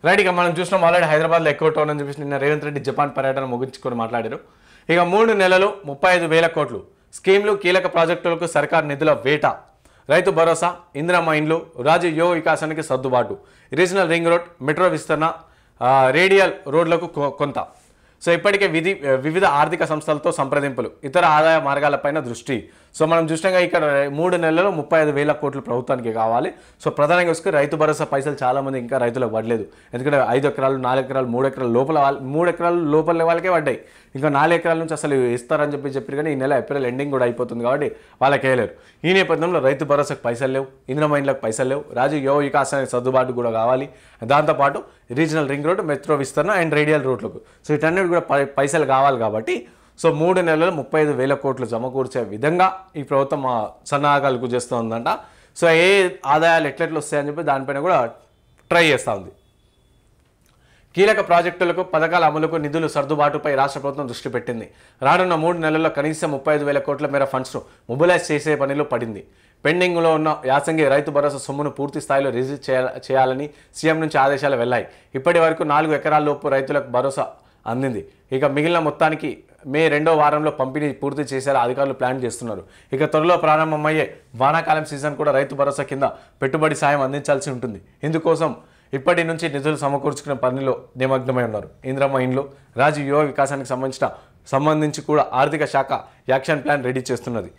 Right. ఇక మనం చూసినాం ఆల్రెడీ హైదరాబాద్లో ఎక్కువ టోన్ అని చెప్పేసి నిన్న రేవంత్ రెడ్డి జపాన్ పర్యటన ముగించుకొని మాట్లాడారు. ఇక 3 నెలలు 35,000 కోట్లు స్కీమ్లు, కీలక ప్రాజెక్టులకు సర్కార్ నిధుల వేట, రైతు భరోసా, ఇందిరమ్మ ఇండ్లు, రాజీవ్ యువ వికాసానికి సర్దుబాటు, రీజనల్ రింగ్ రోడ్, మెట్రో విస్తరణ, రేడియల్ రోడ్లకు కొంత. సో ఇప్పటికే వివిధ ఆర్థిక సంస్థలతో సంప్రదింపులు, ఇతర ఆదాయ మార్గాలపైన దృష్టి. సో మనం చూసినాగా ఇక్కడ 3 నెలల్లో 35,000 కోట్లు ప్రభుత్వానికి కావాలి. సో ప్రధానంగా చూసుకుని రైతు భరోసా పైసలు చాలామంది ఇంకా రైతులకు పడలేదు. ఎందుకంటే 5 ఎకరాలు, 4 ఎకరాలు, 3 ఎకరాల లోపల 3 ఎకరాల లోపల వాళ్ళకే పడ్డాయి. ఇంకా 4 ఎకరాల నుంచి అసలు ఇస్తారని చెప్పారు. కానీ ఈ నెల ఏప్రిల్ ఎండింగ్ కూడా అయిపోతుంది కాబట్టి వాళ్ళకి వేయలేరు. ఈ నేపథ్యంలో రైతు భరోసాకు పైసలు లేవు, ఇందిరమ్మ ఇండ్లకు పైసలు లేవు, రాజీవ్ యువ వికాసానికి సర్దుబాటు కూడా కావాలి. దాంతోపాటు రీజనల్ రింగ్ రోడ్, మెట్రో విస్తరణ అండ్ రేడియల్ రోడ్లకు సో వీటన్నిటి కూడా పైసలు కావాలి. కాబట్టి సో 3 నెలలు 35,000 కోట్లు సమకూర్చే విధంగా ఈ ప్రభుత్వం సన్నాహాలు చేస్తుందంట. సో ఏ ఆదాయాలు ఎట్లెట్లు వస్తాయని చెప్పి దానిపైన కూడా ట్రై చేస్తూ ఉంది. కీలక ప్రాజెక్టులకు, పథకాల అమలుకు నిధులు సర్దుబాటుపై రాష్ట్ర ప్రభుత్వం దృష్టి పెట్టింది. రానున్న 3 నెలల్లో కనీసం 35,000 కోట్ల మేర ఫండ్స్ను మొబిలైజ్ చేసే పనిలో పడింది. పెండింగ్లో ఉన్న యాసంగి రైతు భరోసా సొమ్మును పూర్తి స్థాయిలో రిలీజ్ చేయాలని సీఎం నుంచి ఆదేశాలు వెళ్లాయి. ఇప్పటి వరకు 4 ఎకరాల లోపు రైతులకు భరోసా అందింది. ఇక మిగిలిన మొత్తానికి మే 2వ వారంలో పంపిణీ పూర్తి చేసేలా అధికారులు ప్లాన్ చేస్తున్నారు. ఇక త్వరలో ప్రారంభమయ్యే వానాకాలం సీజన్ కూడా రైతు భరోసా కింద పెట్టుబడి సాయం అందించాల్సి ఉంటుంది. ఇందుకోసం ఇప్పటి నుంచి నిధులు సమకూర్చుకునే పనిలో నిమగ్నమై ఉన్నారు. ఇందిరమ్మ ఇండ్లు, రాజీవ్ యువ వికాసానికి సంబంధించి కూడా ఆర్థిక శాఖ యాక్షన్ ప్లాన్ రెడీ చేస్తున్నది.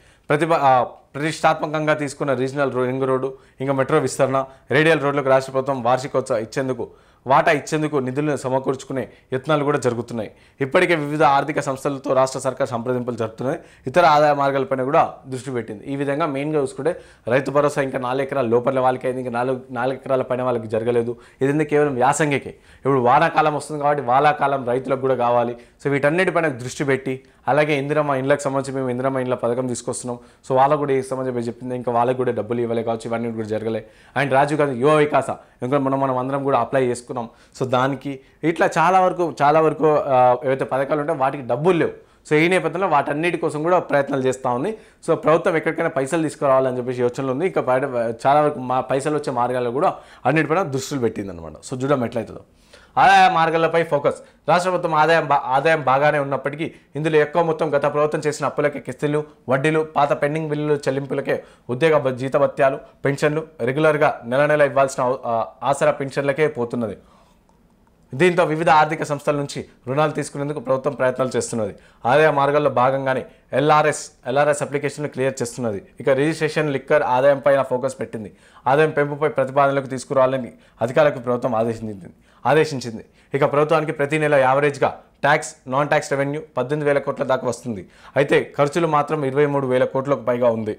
ప్రతిష్టాత్మకంగా తీసుకున్న రీజనల్ రింగ్ రోడ్డు, ఇంకా మెట్రో విస్తరణ, రేడియల్ రోడ్లకు రాష్ట్ర ప్రభుత్వం వార్షికోత్సవం వాటా ఇచ్చేందుకు నిధులను సమకూర్చుకునే యత్నాలు కూడా జరుగుతున్నాయి. ఇప్పటికే వివిధ ఆర్థిక సంస్థలతో రాష్ట్ర సర్కార్ సంప్రదింపులు జరుపుతున్నాయి. ఇతర ఆదాయ మార్గాలపైన కూడా దృష్టి పెట్టింది. ఈ విధంగా మెయిన్గా చూసుకుంటే రైతు భరోసా ఇంకా 4 ఎకరాల లోపల వాళ్ళకి అయింది, ఇంకా 4 ఎకరాల పైన వాళ్ళకి జరగలేదు. ఇది కేవలం యాసంగికే. ఇప్పుడు వానాకాలం వస్తుంది కాబట్టి వానాకాలం రైతులకు కూడా కావాలి. సో వీటన్నిటిపైన దృష్టి పెట్టి, అలాగే ఇందిరమ్మ ఇండ్లకు సంబంధించి మేము ఇందిరమ్మ ఇండ్ల పథకం తీసుకొస్తున్నాం. సో వాళ్ళకు కూడా ఏ సంబంధించి చెప్పింది, ఇంకా వాళ్ళకి కూడా డబ్బులు ఇవ్వలే కావచ్చు, ఇవన్నీ కూడా జరగలే. అండ్ రాజీవ్ గాంధీ యువ వికాస ఇంకా మనం అందరం కూడా అప్లై చేసుకున్నాం. సో దానికి ఇట్లా చాలా వరకు ఏవైతే పథకాలు ఉంటాయో వాటికి డబ్బులు లేవు. సో ఈ నేపథ్యంలో వాటన్నిటి కోసం కూడా ప్రయత్నాలు చేస్తూ ఉంది. సో ప్రభుత్వం ఎక్కడికైనా పైసలు తీసుకురావాలని చెప్పేసి యోచనలు ఉంది. ఇంకా చాలా వరకు పైసలు వచ్చే మార్గాల్లో కూడా అన్నిటిపైన దృష్టిలు పెట్టింది అనమాట. సో చూడడం ఎట్లయితుందో. ఆదాయ మార్గాలపై ఫోకస్. రాష్ట్ర ప్రభుత్వం ఆదాయం బాగానే ఉన్నప్పటికీ ఇందులో ఎక్కువ మొత్తం గత ప్రభుత్వం చేసిన అప్పులకే, కిస్తులు, వడ్డీలు, పాత పెండింగ్ బిల్లులు చెల్లింపులకే, ఉద్యోగ జీతభత్యాలు, పెన్షన్లు, రెగ్యులర్గా నెల ఇవ్వాల్సిన ఆసరా పెన్షన్లకే పోతున్నది. దీంతో వివిధ ఆర్థిక సంస్థల నుంచి రుణాలు తీసుకునేందుకు ప్రభుత్వం ప్రయత్నాలు చేస్తున్నది. ఆదాయ మార్గాల్లో భాగంగానే ఎల్ఆర్ఎస్ అప్లికేషన్లు క్లియర్ చేస్తున్నది. ఇక రిజిస్ట్రేషన్, లిక్కర్ ఆదాయం పైన ఫోకస్ పెట్టింది. ఆదాయం పెంపుపై ప్రతిపాదనలకు తీసుకురావాలని అధికారులకు ప్రభుత్వం ఆదేశించింది. ఇక ప్రభుత్వానికి ప్రతి నెల యావరేజ్గా ట్యాక్స్, నాన్ ట్యాక్స్ రెవెన్యూ 18,000 కోట్ల దాకా వస్తుంది. అయితే ఖర్చులు మాత్రం 23,000 కోట్లకు పైగా ఉంది.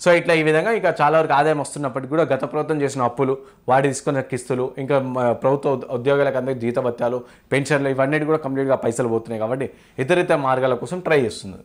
సో ఇట్లా ఈ విధంగా ఇక చాలా వరకు ఆదాయం వస్తున్నప్పటికీ కూడా గత ప్రభుత్వం చేసిన అప్పులు, వాటి తీసుకున్న కిస్తులు, ఇంకా ప్రభుత్వ ఉద్యోగులకు అందరికీ జీతభత్యాలు, పెన్షన్లు ఇవన్నీ కూడా కంప్లీట్గా పైసలు పోతున్నాయి. కాబట్టి ఇతర మార్గాల కోసం ట్రై చేస్తుంది.